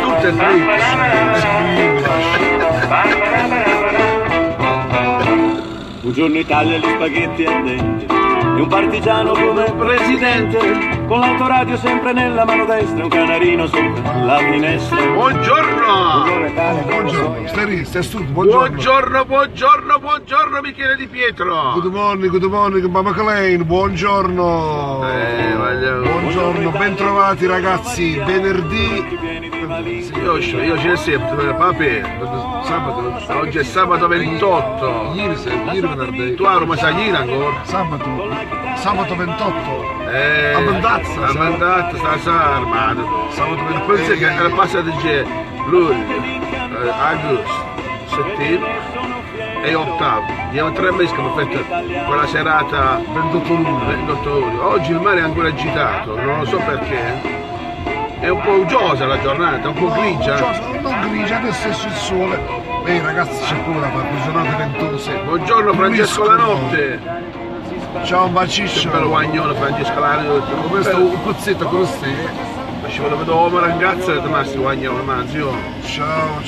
Tutte e tre. Un giorno Italia gli spaghetti al dente e un partigiano come presidente, con l'autoradio sempre nella mano destra, un canarino sopra la finestra. Buongiorno! Buongiorno, stai studio, buongiorno. Buongiorno Michele Di Pietro! Good morning, Mama Klein, buongiorno! Buongiorno, ben trovati ragazzi, venerdì. Io c'è sempre, sabato, oggi è sabato 28. Ieri venerdì. Tu a Roma sai ancora? Sabato 28. Abbandazza, sta armato. Sabato 28. Pensi che era passato già luglio, agosto, settembre e ottavo. Abbiamo 3 mesi che abbiamo fatto quella serata 28 luglio. Oggi il mare è ancora agitato, non lo so perché. È un po' uggiosa la giornata, un po' grigia. Non grigia, adesso esce il sole. Ehi ragazzi, c'è pure da fare, giornate ventose. Buongiorno Francesco La Notte. Ciao un baciccio. Che bello guagnolo Francesco La Notte. Come sta un pezzetto con te? Ma ci vedo una ragazza e ti guagnolo, ma zio. Ciao.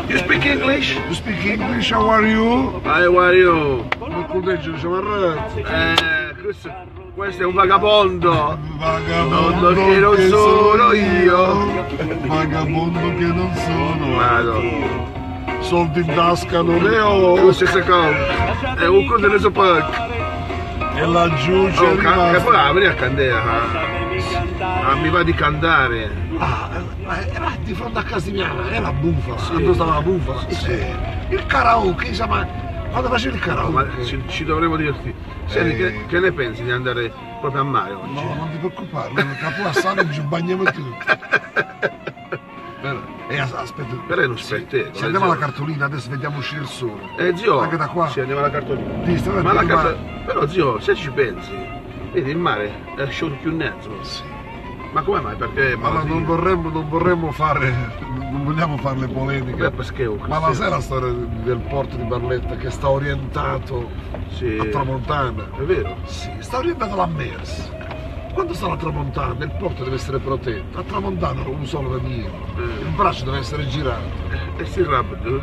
You speak English? You speak English, how are you? How are you? Non conteggio, siamo arrabbiati. Questo è un vagabondo. Vagabondo che non sono io. Vagabondo che non sono. Vado. Soldi in tasca non ne ho. È lo stesso cosa. È un conto delle sopacche. E laggiù c'è Che poi apri a candela. Mi va di cantare. Era di fronte a casa mia, è la bufa. Quando stava la bufa? Sì. Il karaoke, insomma. Quando facevi il karaoke? Ma ci dovremmo dirti. Senti, che ne pensi di andare proprio a mare oggi? No, non ti preoccupare, capo a sale ci bagniamo tutti. Aspetta. Però è uno spettacolo. Se andiamo alla cartolina, adesso vediamo uscire il sole. Zio, anche da qua. Sì, andiamo alla cartolina. Ma Però zio, se ci pensi, vedi il mare è sciolto più netto. Sì. Ma come mai? Perché allora, non vorremmo fare, non vogliamo fare le polemiche. Ma la sai la storia del porto di Barletta che sta orientato a tramontana? È vero? Sì, sta orientato alla Mers. Quando sta la tramontana il porto deve essere protetto, a tramontana un solo nemico, il braccio deve essere girato. E si rapido?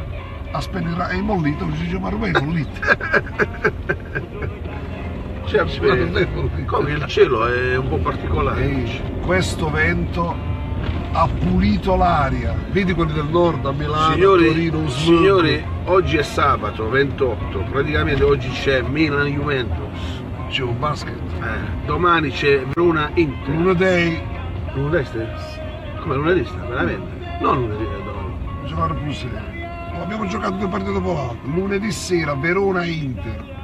Aspetta, è immollito, ci dice ma ormai è immollito. Come il cielo è un po' particolare. Questo vento ha pulito l'aria. Vedi quelli del nord a Milano, Torino, signori, oggi è sabato 28, praticamente oggi c'è Milan Juventus. C'è un basket. Domani c'è Verona Inter. Lunedì. Come lunedì sta? Veramente? Non lunedì, domani. Giocare più serio. Abbiamo giocato 2 partite dopo l'altro. Lunedì sera Verona Inter.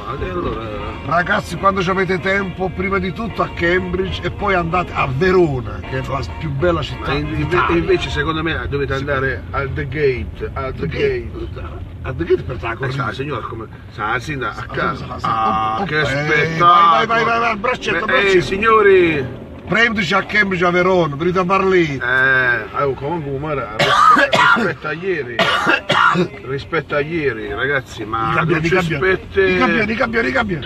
Allora... Ragazzi, quando avete tempo, prima di tutto a Cambridge e poi andate a Verona, che è la più bella città d'Italia. Invece secondo me dovete andare al The Gate. Al The Gate per la corrida. Signora, come sa a casa. Che spettacolo! Vai, braccetto. Signori! Prendici a Cambridge a Verona, venite a Barletta. Comunque, rispetto a ieri, ragazzi, ma I campioni.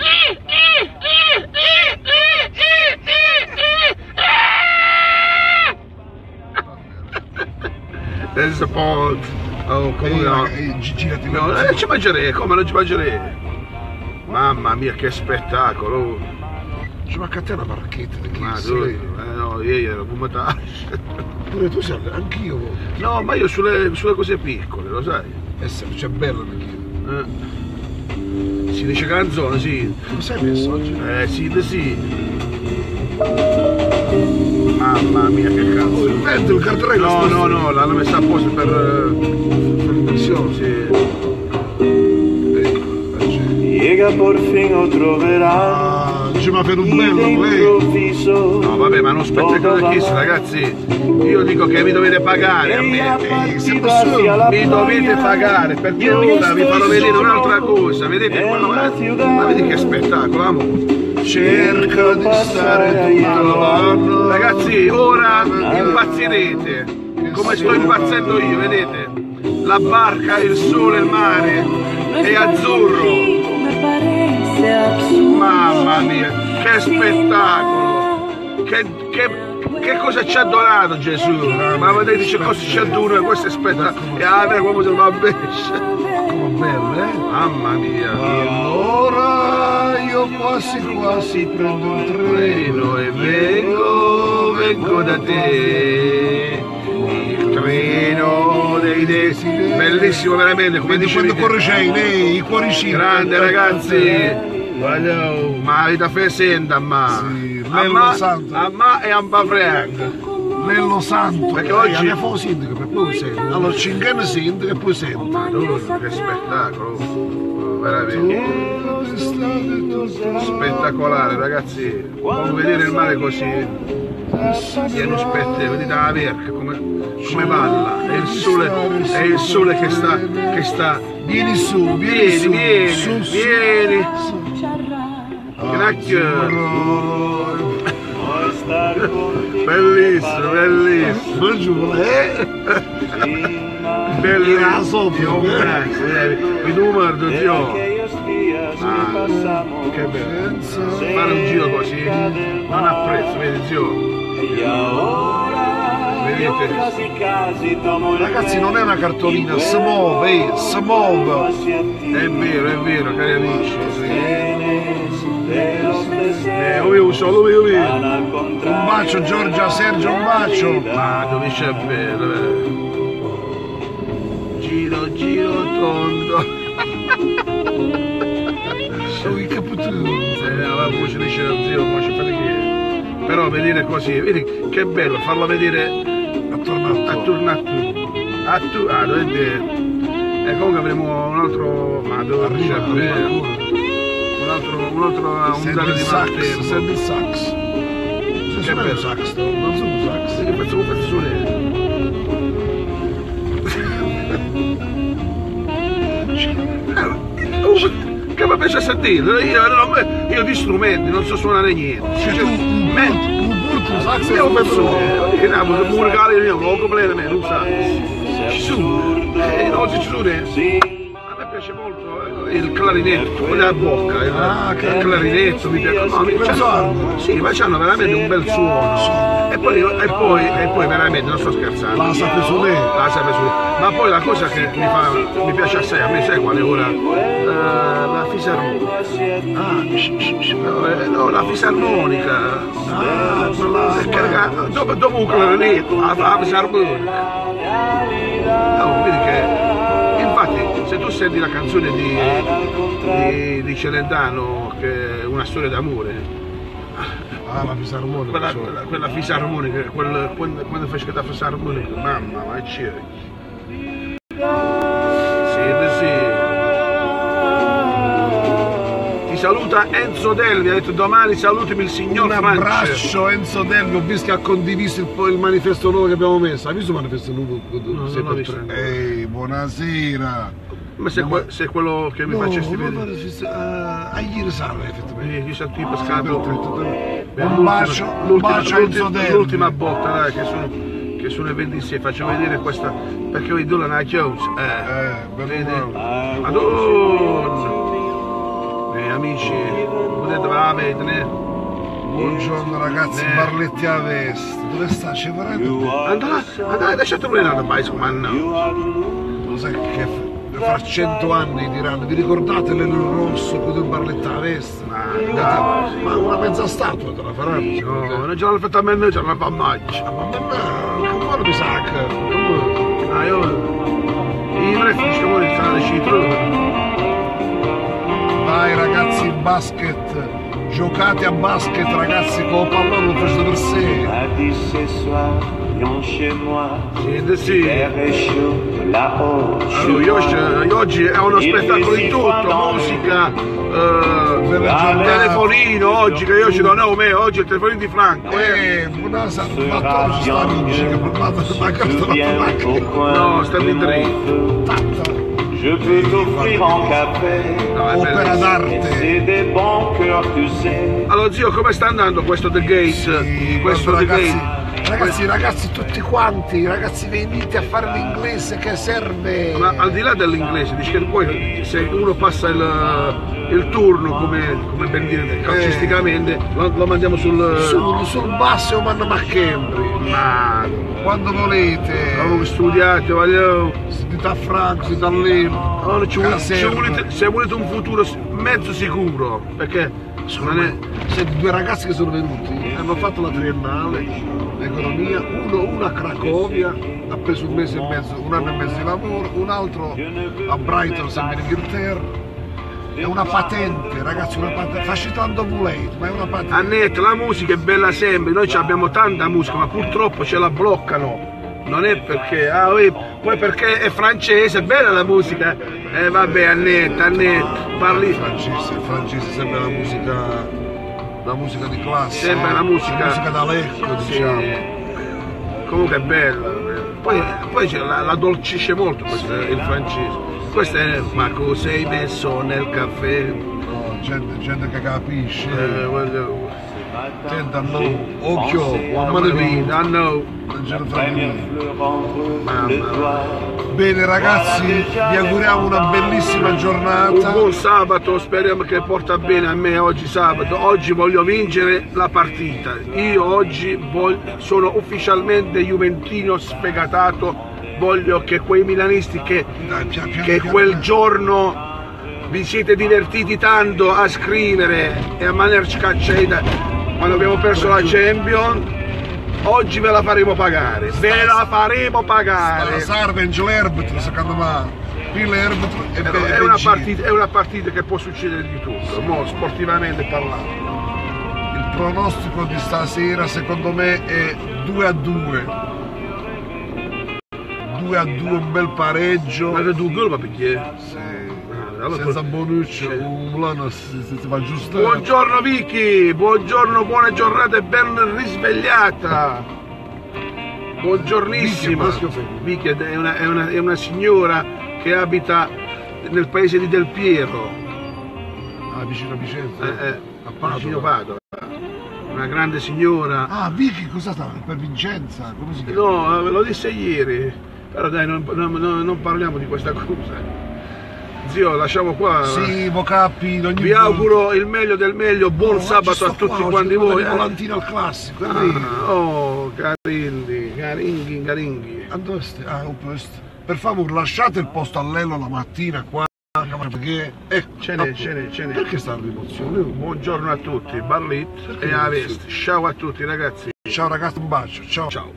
There's a pond. Come no? Girati. No, ci mangerei, come non ci mangerei? Mamma mia, che spettacolo! Ci manca a te una barchetta di Ma no, ieri ero fumato. Pure tu sei, anch'io. No, ma io sulle cose piccole, lo sai? C'è bello anch'io. Si dice canzone, sì. Lo sai messo oggi? Sì. Mamma mia, che cazzo. Il vento, il cartello. No, l'hanno messa apposta per l'immersione, sì. Llega por fin otro verano. Ci va per un bello lei. No vabbè, ma non spettacolo Kiss, ragazzi. Io dico che mi dovete pagare a me. Mi dovete pagare perché ora vi farò vedere un'altra cosa. Vedete qua? Ma vedi che spettacolo, amore. Cerca di stare tutto l'anno. Ragazzi, ora impazzirete. Come sto impazzendo io, vedete? La barca, il sole, il mare è azzurro. Mamma mia, che spettacolo! Che cosa ci ha donato Gesù? Ma vedete che cosa ci ha donato? Questo è spettacolo! E a come se va bene! Come bello, Mamma mia! Allora io quasi prendo un treno e vengo da te. Il treno dei desideri. Bellissimo veramente, come dicevi. Quando corre lei, i cuoricini. Grande ragazzi! Ma avete presente a me? A me e a Frank. Lello Santo, perché oggi fa un sindaco, per poi sente. Allora 5 anni sindaco e poi sente. Madonna, che spettacolo! Veramente spettacolare, ragazzi. Non vedere il mare così. Pieno spettacolo, vedete la verca come balla. È il sole che sta. Vieni su, vieni. Grazie. Bellissimo. Bellissimo. Il numero zio. Che bello. Fare un giro così non ha prezzo, vedi zio. Ragazzi, non è una cartolina, si muove. È vero, cari amici. Io solo io. Un bacio Giorgia, Sergio, un bacio. Ma dove c'è bello? Giro tondo. Sono i capitoli. La voce dice lo zio, però vedere così, vedi che bello farlo vedere attorno a tu. E comunque avremo un altro, ma dove c'è un altro ondale di martello. Sente il sax. Che bello sax, non so un sax. Che pezzo che mi piace a sentire, io di strumenti non so suonare niente. Cioè tu un purto sax è un pezzo, un regalo io lo completamente, non sa. Ci sono, non ci sono. A me piace molto il clarinetto, quello della bocca, il clarinetto mi piace. No, mi piace. Sì, ma c'hanno veramente un bel suono. E poi veramente, non sto scherzando. La sape su lei. Ma poi la cosa che mi piace assai, a me sai quale ora? La fisarmonica. No, la fisarmonica. Dopo un clarinetto, la fisarmonica. Vedi che, infatti, se tu senti la canzone di Celentano, che è una storia d'amore, la fisarmonica. Quella fisarmonica, quando fai la fisarmonica, mamma, ma c'è. Sì. Ti saluta Enzo Delvi, ha detto domani salutami il signor Francia. Un abbraccio Enzo Delvi, ho visto che ha condiviso il manifesto nuovo che abbiamo messo. Hai visto il manifesto nuovo? No, non l'ho visto. Ehi, buonasera. Ma se quello che mi facesti vedere. Ieri sera effettivamente. Io sono tipo pescato. Un bacio Enzo Delvi. L'ultima botta, dai, che sono le 26, faccio vedere questa, perché ho idolo una chiusa. Vedi? Madonna! Amici, potete vedere. Buongiorno ragazzi, Barletti a Vest. Dove sta? C'è veramente? Andate, lasciate pure la mais come lo sai che fra 100 anni diranno, vi ricordate nel rosso con il Barletta a Vest? Ma una mezza statua te la faranno? No, non ce l'hanno fatta a me, noi ce l'hanno fatta a maggio. Ma come mi sa che? I refughi come stanno deciso. Dai ragazzi, in basket, giocate a basket ragazzi, con il pallone lo faccio per sé. Sì. Allora, oggi è uno spettacolo di tutto, musica, telefonino, oggi che io ci do nome, oggi è il telefonino di Franco. Buonasera, ma oggi sta amici che no, stanno in dritto. Je peux t'offrir un caffè, opera d'arte. C'est des bons cœurs, tu sais. Allora zio, come sta andando questo The Gate? Sì, questo The ragazzi, Gate? Ragazzi tutti quanti, ragazzi venite a fare l'inglese che serve. Ma al di là dell'inglese, dici che poi se uno passa il turno, come ben dire, calcisticamente, lo mandiamo sul basso manda McCambry. Ma quando volete. Avevo studiato, voglio. Siete a Franco, siete a Leno. Se volete un futuro mezzo sicuro, perché senti, due ragazzi che sono venuti, hanno fatto la triennale, economia, uno a Cracovia, ha preso un anno e mezzo di lavoro, un altro a Brighton, sempre in Inghilterra. È una patente, ragazzi, una patente, facilitando volete, ma è una patente. Annette, la musica è bella sempre, noi abbiamo tanta musica, ma purtroppo ce la bloccano. Non è perché, poi perché è francese, è bella la musica. Vabbè, Annette, parli. Francese sempre la musica di classe. Sempre la musica da letto, diciamo. Comunque è bella. Poi la dolcisce molto il francese. Questo è ma cosa hai messo nel caffè? No, gente che capisce. Attenta, no, occhio, Bene ragazzi, vi auguriamo una bellissima giornata. Un buon sabato, speriamo che porta bene a me oggi sabato. Oggi voglio vincere la partita. Io oggi sono ufficialmente juventino sfegatato. Voglio che quei milanisti che quel giorno vi siete divertiti tanto a scrivere e a mandarci caccetta quando abbiamo perso la Champions, oggi ve la faremo pagare, Sarvenge l'Erbitro, secondo me, è una partita che può succedere di tutto, sportivamente parlando. Il pronostico di stasera secondo me è 2-2. 2-2, un bel pareggio. Ma 2 gol va perché? Sì. Allora, senza Bonucci, un Mulano si va giusto. Buongiorno Vicky, buongiorno, buona giornata e ben risvegliata. Buongiornissima. Vicky è una signora che abita nel paese di Del Piero. Vicino a Vicenza? A Padova. Vicino Padova. Una grande signora. Vicky cosa sta? Per Vincenza? Come si chiama? No, ve lo disse ieri. Però dai, non parliamo di questa cosa. Zio, lasciamo qua. Sì, Vocappi, vi auguro il meglio del meglio, buon sabato a tutti quanti voi. Volantino al classico. Caringhi. Per favore, lasciate il posto a Lello la mattina qua. Perché perché sta l'emozione? Buongiorno a tutti, Barlit e Avest. Ciao a tutti ragazzi. Ciao ragazzi, un bacio. Ciao.